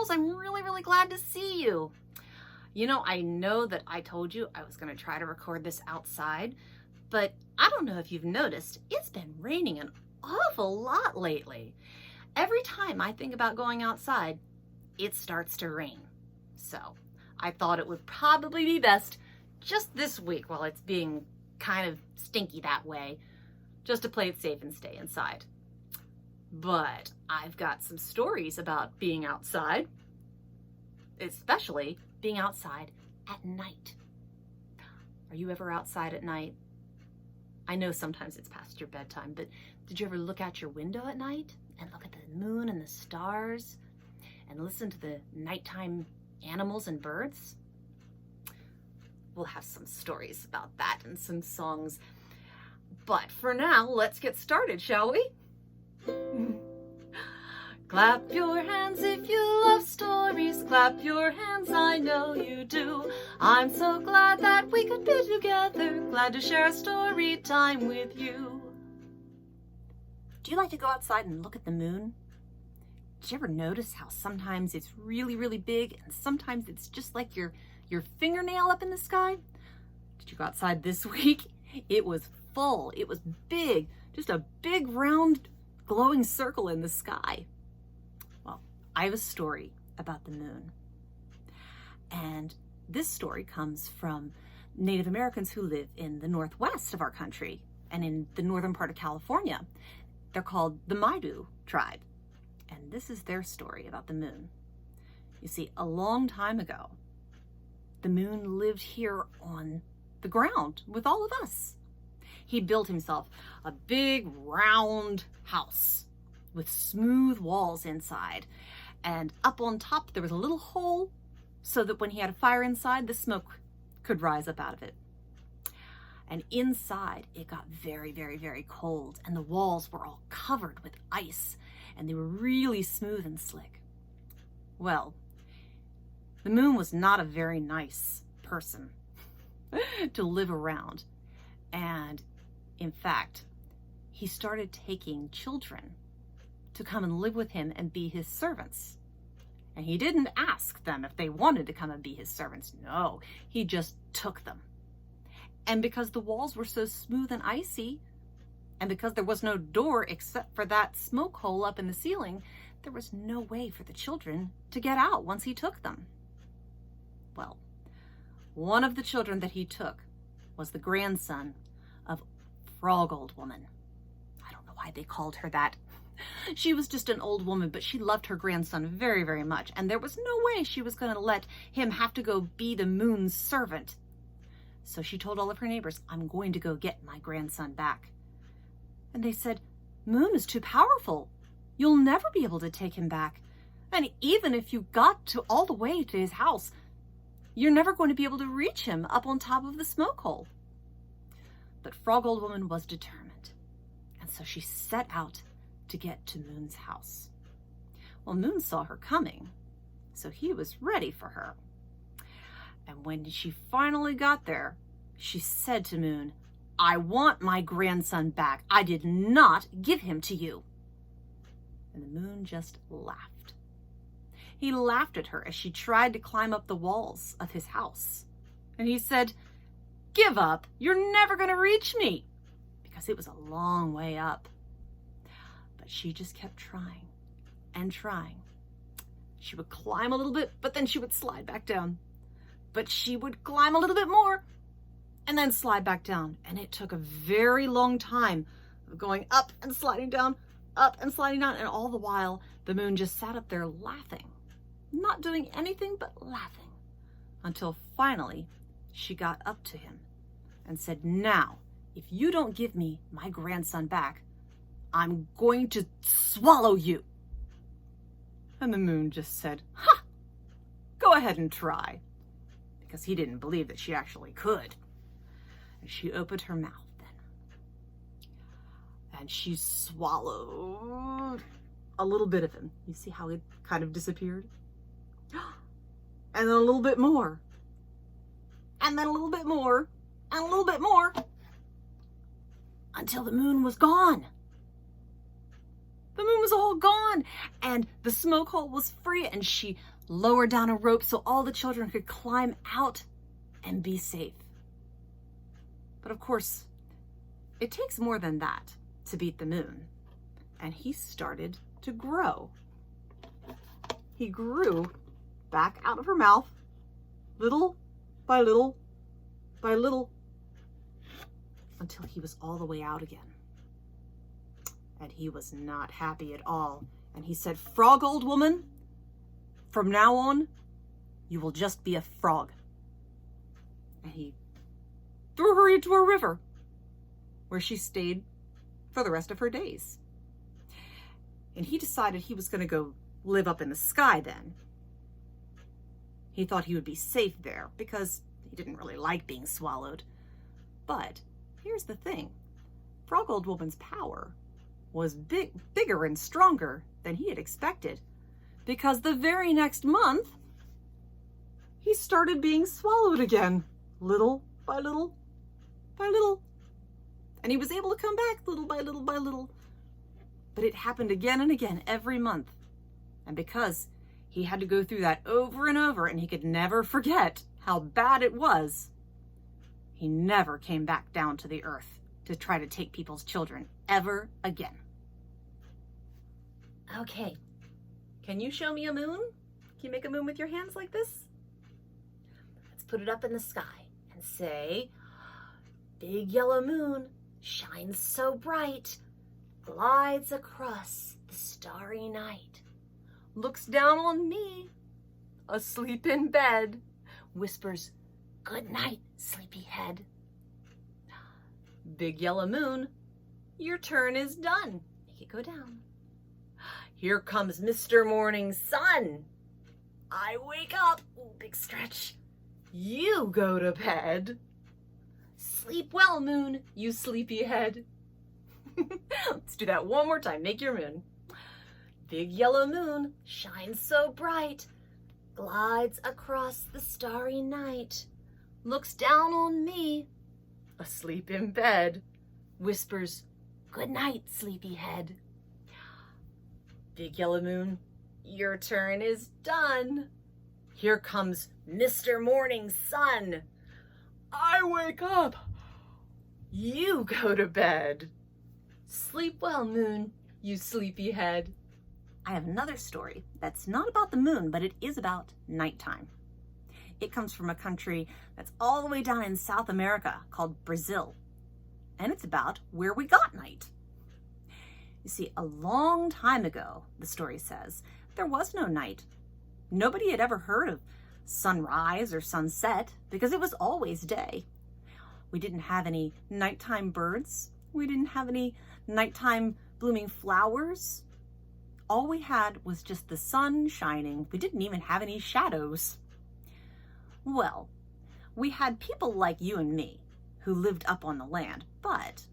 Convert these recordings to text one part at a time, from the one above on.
Girls, I'm really, really glad to see you. You know, I know that I told you I was going to try to record this outside, but I don't know if you've noticed, it's been raining an awful lot lately. Every time I think about going outside, it starts to rain. So I thought it would probably be best just this week while it's being kind of stinky that way, just to play it safe and stay inside. But I've got some stories about being outside, especially being outside at night. Are you ever outside at night? I know sometimes it's past your bedtime, but did you ever look out your window at night and look at the moon and the stars and listen to the nighttime animals and birds? We'll have some stories about that and some songs. But for now, let's get started, shall we? Clap your hands if you love stories. Clap your hands, I know you do. I'm so glad that we could be together. Glad to share a story time with you. Do you like to go outside and look at the moon? Did you ever notice how sometimes it's really, really big and sometimes it's just like your fingernail up in the sky? Did you go outside this week? It was full. It was big. Just a big round glowing circle in the sky. Well, I have a story about the moon. And this story comes from Native Americans who live in the northwest of our country and in the northern part of California. They're called the Maidu tribe. And this is their story about the moon. You see, a long time ago, the moon lived here on the ground with all of us. He built himself a big round house with smooth walls inside. And up on top, there was a little hole so that when he had a fire inside, the smoke could rise up out of it. And inside, it got very, very, very cold. And the walls were all covered with ice. And they were really smooth and slick. Well, the moon was not a very nice person to live around. And in fact, he started taking children to come and live with him and be his servants. And he didn't ask them if they wanted to come and be his servants. No, he just took them. And because the walls were so smooth and icy, and because there was no door except for that smoke hole up in the ceiling, there was no way for the children to get out once he took them. Well, one of the children that he took was the grandson of Frog Old Woman. I don't know why they called her that. She was just an old woman, but she loved her grandson very, very much. And there was no way she was going to let him have to go be the moon's servant. So she told all of her neighbors, I'm going to go get my grandson back. And they said, Moon is too powerful. You'll never be able to take him back. And even if you got to all the way to his house, you're never going to be able to reach him up on top of the smoke hole. But Frog Old Woman was determined. And so she set out to get to Moon's house. Well, Moon saw her coming, so he was ready for her. And when she finally got there, she said to Moon, I want my grandson back. I did not give him to you. And the moon just laughed. He laughed at her as she tried to climb up the walls of his house. And he said, give up. You're never going to reach me. Because it was a long way up. But she just kept trying and trying. She would climb a little bit, but then she would slide back down. But she would climb a little bit more and then slide back down. And it took a very long time of going up and sliding down, up and sliding down. And all the while, the moon just sat up there laughing, not doing anything but laughing, until finally she got up to him and said, now, if you don't give me my grandson back, I'm going to swallow you. And the moon just said, ha, go ahead and try. Because he didn't believe that she actually could. And she opened her mouth then. And she swallowed a little bit of him. You see how it kind of disappeared? And then a little bit more. And then a little bit more. And a little bit more. Until the moon was gone. The moon was all gone. And the smoke hole was free. And she lowered down a rope so all the children could climb out and be safe. But of course, it takes more than that to beat the moon. And he started to grow. He grew back out of her mouth, little by little by little, until he was all the way out again. And he was not happy at all. And he said, "Frog, old woman, from now on, you will just be a frog." And he threw her into a river, where she stayed for the rest of her days. And he decided he was going to go live up in the sky then. He thought he would be safe there because he didn't really like being swallowed. But here's the thing. Frog Old Woman's power was bigger and stronger than he had expected, because the very next month, he started being swallowed again, little by little by little. And he was able to come back little by little by little. But it happened again and again every month. And because he had to go through that over and over, and he could never forget how bad it was, he never came back down to the earth to try to take people's children ever again. Okay, can you show me a moon? Can you make a moon with your hands like this? Let's put it up in the sky and say, "Big yellow moon shines so bright, glides across the starry night, looks down on me, asleep in bed, whispers, 'Good night, sleepyhead.' Big yellow moon, your turn is done." Make it go down. "Here comes Mr. Morning Sun. I wake up." Ooh, big stretch. "You go to bed. Sleep well, moon, you sleepyhead." Let's do that one more time. Make your moon. "Big yellow moon shines so bright, glides across the starry night, looks down on me, asleep in bed, whispers, 'Good night, sleepyhead.' Big yellow moon, your turn is done. Here comes Mr. Morning Sun. I wake up. You go to bed. Sleep well, moon, you sleepyhead." I have another story that's not about the moon, but it is about nighttime. It comes from a country that's all the way down in South America called Brazil. And it's about where we got night. You see, a long time ago, the story says, there was no night. Nobody had ever heard of sunrise or sunset because it was always day. We didn't have any nighttime birds. We didn't have any nighttime blooming flowers. All we had was just the sun shining. We didn't even have any shadows. Well, we had people like you and me who lived up on the land, but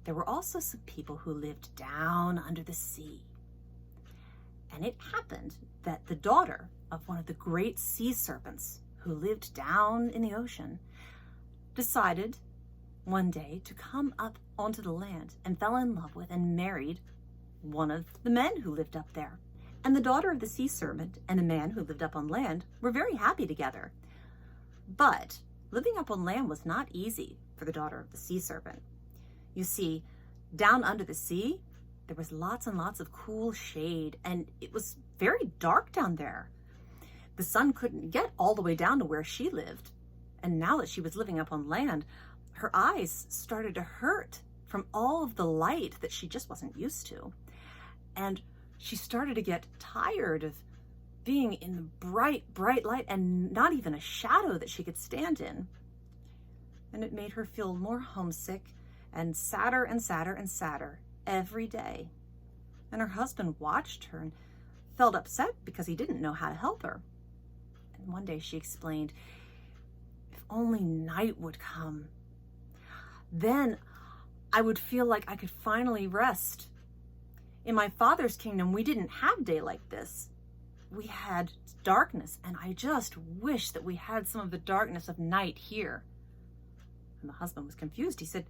there were also some people who lived down under the sea. And it happened that the daughter of one of the great sea serpents who lived down in the ocean decided one day to come up onto the land and fell in love with and married one of the men who lived up there. And the daughter of the sea serpent and the man who lived up on land were very happy together. But living up on land was not easy for the daughter of the sea serpent. You see, down under the sea, there was lots and lots of cool shade, and it was very dark down there. The sun couldn't get all the way down to where she lived. And now that she was living up on land, her eyes started to hurt from all of the light that she just wasn't used to. And she started to get tired of being in the bright, bright light and not even a shadow that she could stand in. And it made her feel more homesick and sadder and sadder and sadder every day. And her husband watched her and felt upset because he didn't know how to help her. And one day she explained, "If only night would come, then I would feel like I could finally rest. In my father's kingdom, we didn't have day like this. We had darkness, and I just wish that we had some of the darkness of night here." And the husband was confused. He said,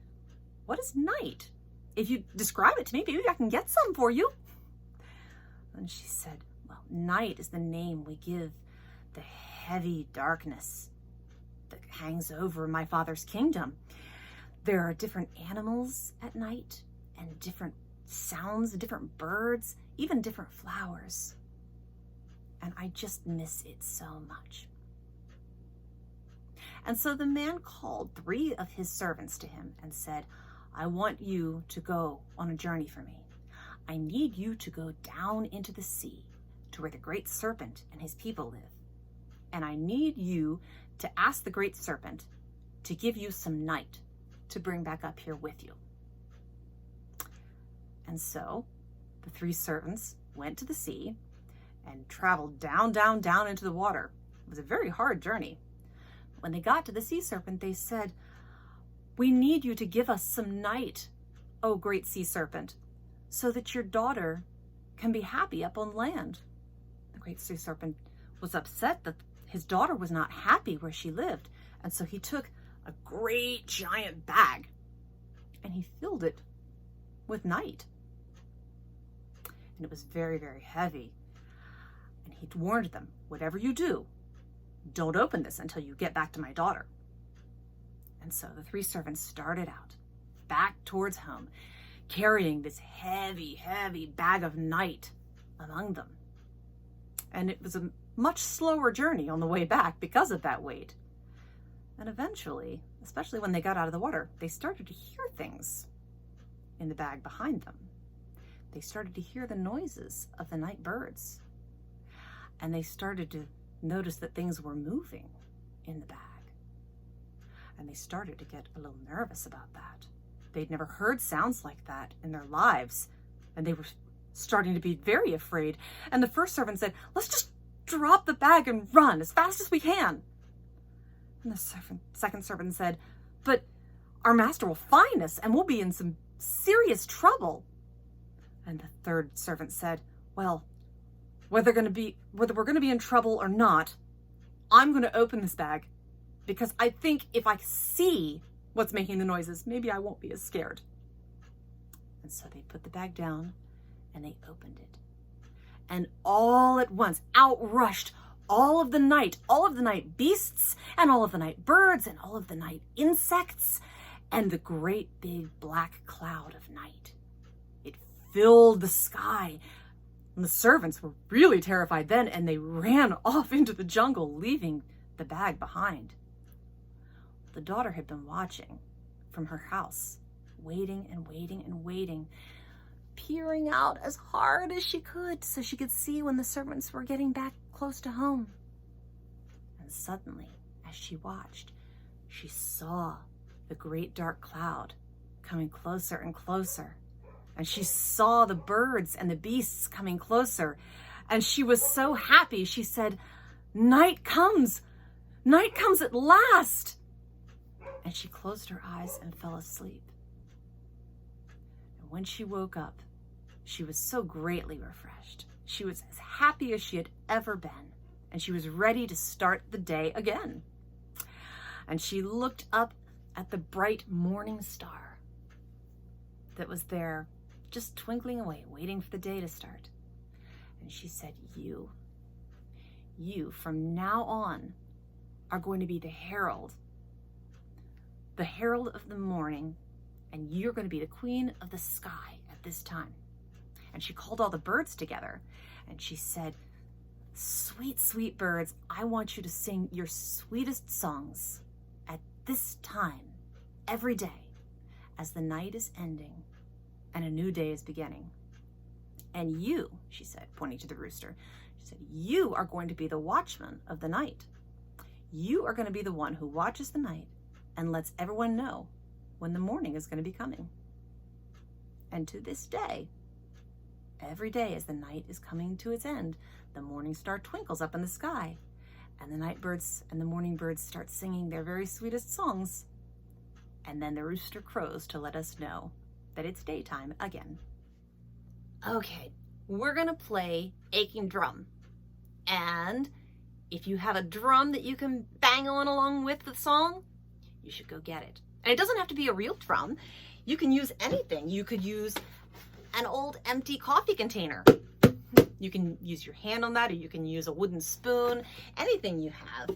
"What is night? If you describe it to me, maybe I can get some for you." And she said, Well, night is the name we give the heavy darkness that hangs over my Father's kingdom. There are different animals at night and different sounds, different birds, even different flowers. And I just miss it so much. And so the man called 3 of his servants to him and said, I want you to go on a journey for me. I need you to go down into the sea to where the great serpent and his people live. And I need you to ask the great serpent to give you some night to bring back up here with you. And so the 3 servants went to the sea and traveled down into the water. It was a very hard journey. When they got to the sea serpent, they said, we need you to give us some night, O great sea serpent, so that your daughter can be happy up on land. The great sea serpent was upset that his daughter was not happy where she lived, and so he took a great giant bag and he filled it with night. And it was very, very heavy. And he warned them, whatever you do, don't open this until you get back to my daughter. And so the 3 servants started out back towards home, carrying this heavy, heavy bag of night among them. And it was a much slower journey on the way back because of that weight. And eventually, especially when they got out of the water, they started to hear things in the bag behind them. They started to hear the noises of the night birds. And they started to notice that things were moving in the bag. And they started to get a little nervous about that. They'd never heard sounds like that in their lives. And they were starting to be very afraid. And the first servant said, let's just drop the bag and run as fast as we can. And the second servant said, but our master will find us and we'll be in some serious trouble. And the third servant said, well, whether we're going to be in trouble or not, I'm going to open this bag because I think if I see what's making the noises, maybe I won't be as scared. And so they put the bag down and they opened it. And all at once, out rushed all of the night beasts and all of the night birds and all of the night insects and the great big black cloud of night. It filled the sky. And the servants were really terrified then, and they ran off into the jungle, leaving the bag behind. The daughter had been watching from her house, waiting and waiting and waiting, peering out as hard as she could so she could see when the servants were getting back close to home. And suddenly, as she watched, she saw the great dark cloud coming closer and closer. And she saw the birds and the beasts coming closer. And she was so happy. She said, night comes at last. And she closed her eyes and fell asleep. And when she woke up, she was so greatly refreshed. She was as happy as she had ever been. And she was ready to start the day again. And she looked up at the bright morning star that was there, just twinkling away, waiting for the day to start. And she said, you from now on are going to be the herald of the morning, and you're going to be the queen of the sky at this time. And she called all the birds together, and she said, sweet, sweet birds, I want you to sing your sweetest songs at this time, every day, as the night is ending and a new day is beginning. And you, she said, pointing to the rooster, she said, you are going to be the watchman of the night. You are going to be the one who watches the night and lets everyone know when the morning is going to be coming. And to this day, every day as the night is coming to its end, the morning star twinkles up in the sky, and the night birds and the morning birds start singing their very sweetest songs. And then the rooster crows to let us know that it's daytime again. Okay, we're gonna play Aching Drum. And if you have a drum that you can bang on along with the song, you should go get it. And it doesn't have to be a real drum. You can use anything. You could use an old empty coffee container You can use your hand on that, or you can use a wooden spoon, anything you have.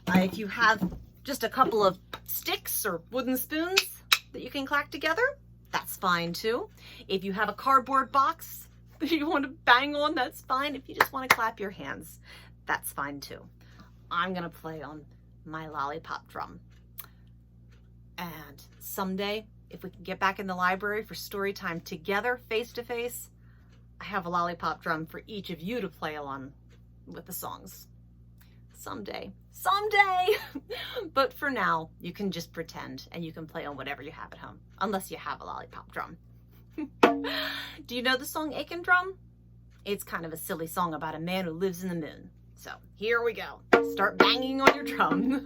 If you have just a couple of sticks or wooden spoons that you can clack together, that's fine too. If you have a cardboard box that you want to bang on, that's fine. If you just want to clap your hands, that's fine too. I'm gonna play on my lollipop drum. And someday, if we can get back in the library for story time together, face to face, I have a lollipop drum for each of you to play along with the songs. Someday. But for now, you can just pretend and you can play on whatever you have at home, unless you have a lollipop drum. Do you know the song Aiken Drum? It's kind of a silly song about a man who lives in the moon. So here we go. Start banging on your drum.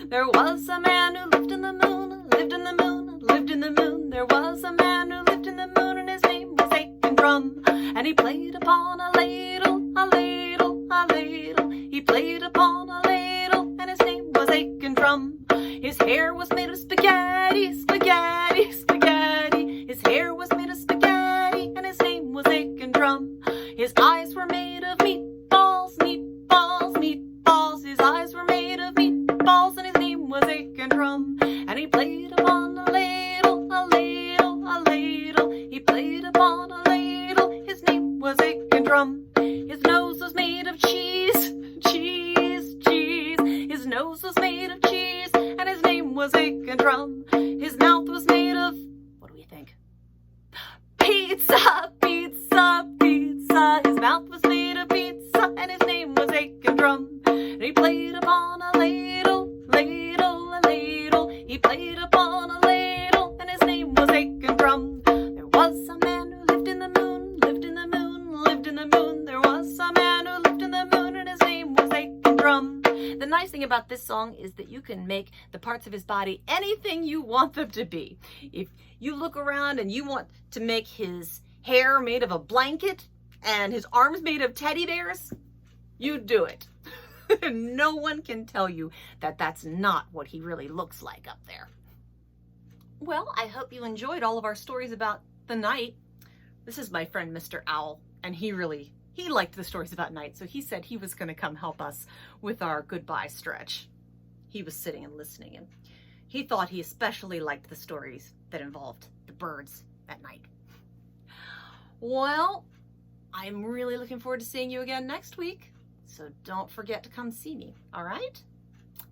There was a man who lived in the moon, lived in the moon, lived in the moon. There was a man who lived in the moon, and his name was Aiken Drum. And he played upon a ladle, a ladle, a ladle. He played upon a ladle, and his name was Aiken Drum. His hair was made of spaghetti, spaghetti, spaghetti. His hair was made of spaghetti, and his name was Aiken Drum. His eyes were made of meatballs, meatballs, meatballs. His eyes were made of meatballs, and his name was Aiken Drum. And he played upon a ladle, a ladle, a ladle. He played upon a ladle, his name was Aiken Drum. His nose was made of cheese, cheese, cheese. His nose was made of cheese, and his name was Aiken Drum. His mouth was made of, what do we think? Pizza, pizza, pizza. His mouth was made of pizza, and his name was Aiken Drum. And he played upon a ladle, ladle, a ladle. He played upon a ladle, and his name was Aiken Drum. There was a man who lived in the moon, lived in the moon, lived in the moon. There was a man who lived in the moon, and his name was Aiken Drum. The nice thing about this song is that you can make the parts of his body anything you want them to be. If you look around and you want to make his hair made of a blanket and his arms made of teddy bears, you do it. No one can tell you that that's not what he really looks like up there. Well, I hope you enjoyed all of our stories about the night. This is my friend Mr. Owl, and he liked the stories about night, so he said he was going to come help us with our goodbye stretch. He was sitting and listening, and he thought he especially liked the stories that involved the birds at night. Well, I'm really looking forward to seeing you again next week, so don't forget to come see me, all right?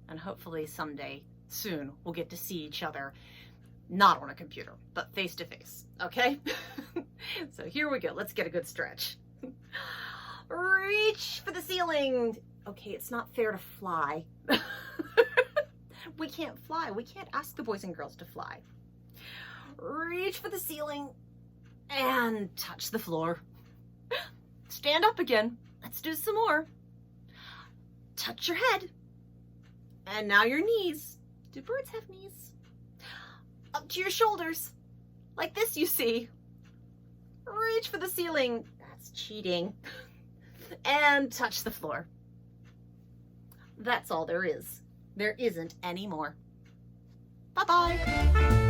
And hopefully someday soon we'll get to see each other, not on a computer, but face to face, okay? So here we go. Let's get a good stretch. Reach for the ceiling. Okay, it's not fair to fly. We can't fly. We can't ask the boys and girls to fly. Reach for the ceiling and touch the floor. Stand up again. Let's do some more. Touch your head. And now your knees. Do birds have knees? Up to your shoulders. Like this, you see. Reach for the ceiling. That's cheating. And touch the floor. That's all there is. There isn't any more. Bye-bye.